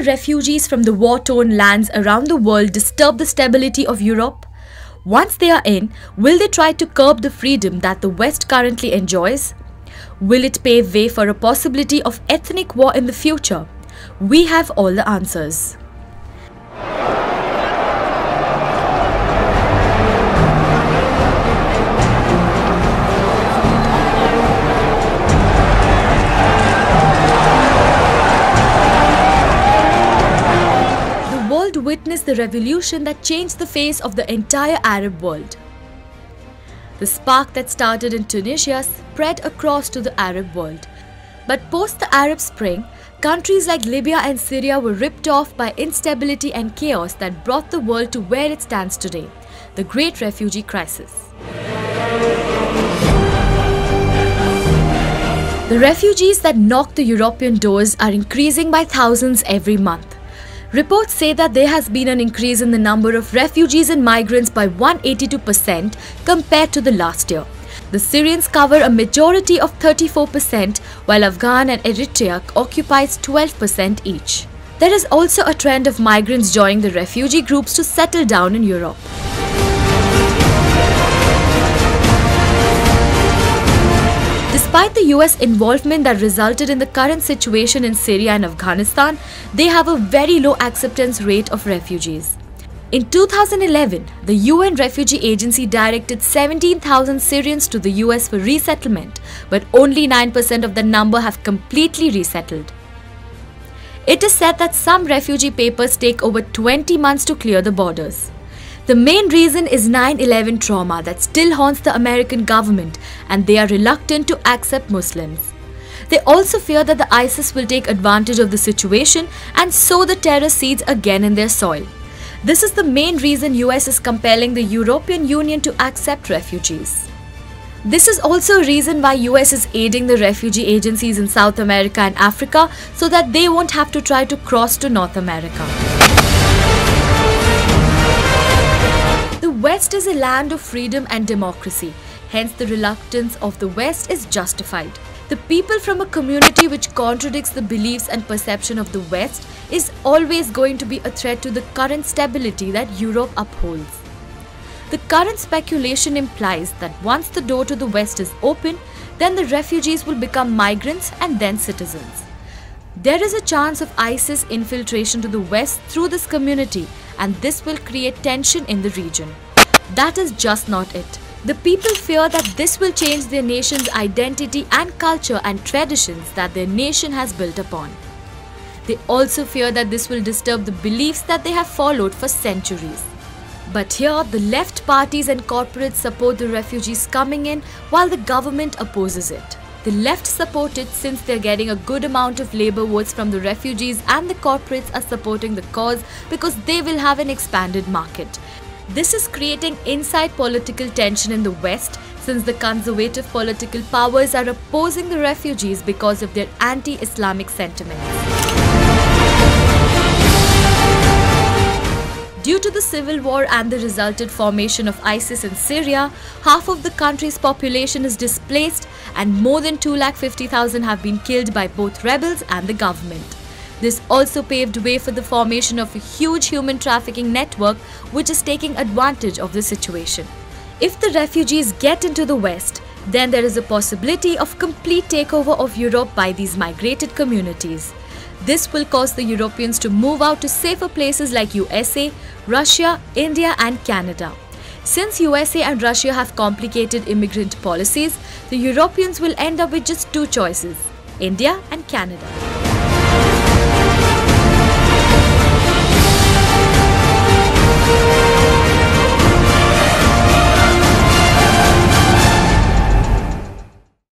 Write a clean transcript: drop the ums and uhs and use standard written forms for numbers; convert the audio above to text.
refugees from the war-torn lands around the world disturb the stability of Europe? Once they are in, will they try to curb the freedom that the West currently enjoys? Will it pave way for a possibility of ethnic war in the future? We have all the answers. Witnessed the revolution that changed the face of the entire Arab world. The spark that started in Tunisia spread across to the Arab world. But post the Arab Spring, countries like Libya and Syria were ripped off by instability and chaos that brought the world to where it stands today, the Great Refugee Crisis. The refugees that knock the European doors are increasing by thousands every month. Reports say that there has been an increase in the number of refugees and migrants by 182% compared to the last year. The Syrians cover a majority of 34%, while Afghan and Eritrea occupies 12% each. There is also a trend of migrants joining the refugee groups to settle down in Europe. Despite the US involvement that resulted in the current situation in Syria and Afghanistan, they have a very low acceptance rate of refugees. In 2011, the UN Refugee Agency directed 17,000 Syrians to the US for resettlement, but only 9% of the number have completely resettled. It is said that some refugee papers take over 20 months to clear the borders. The main reason is 9/11 trauma that still haunts the American government, and they are reluctant to accept Muslims. They also fear that the ISIS will take advantage of the situation and sow the terror seeds again in their soil. This is the main reason US is compelling the European Union to accept refugees. This is also a reason why US is aiding the refugee agencies in South America and Africa so that they won't have to try to cross to North America. The West is a land of freedom and democracy, hence the reluctance of the West is justified. The people from a community which contradicts the beliefs and perception of the West is always going to be a threat to the current stability that Europe upholds. The current speculation implies that once the door to the West is open, then the refugees will become migrants and then citizens. There is a chance of ISIS infiltration to the West through this community, and this will create tension in the region. That is just not it. The people fear that this will change their nation's identity and culture and traditions that their nation has built upon. They also fear that this will disturb the beliefs that they have followed for centuries. But here, the left parties and corporates support the refugees coming in while the government opposes it. The left support it since they are getting a good amount of labor votes from the refugees, and the corporates are supporting the cause because they will have an expanded market. This is creating inside political tension in the West since the conservative political powers are opposing the refugees because of their anti-Islamic sentiments. Due to the civil war and the resultant formation of ISIS in Syria, half of the country's population is displaced and more than 250,000 have been killed by both rebels and the government. This also paved way for the formation of a huge human trafficking network which is taking advantage of the situation. If the refugees get into the West, then there is a possibility of complete takeover of Europe by these migrated communities. This will cause the Europeans to move out to safer places like USA, Russia, India and Canada. Since USA and Russia have complicated immigrant policies, the Europeans will end up with just two choices, India and Canada.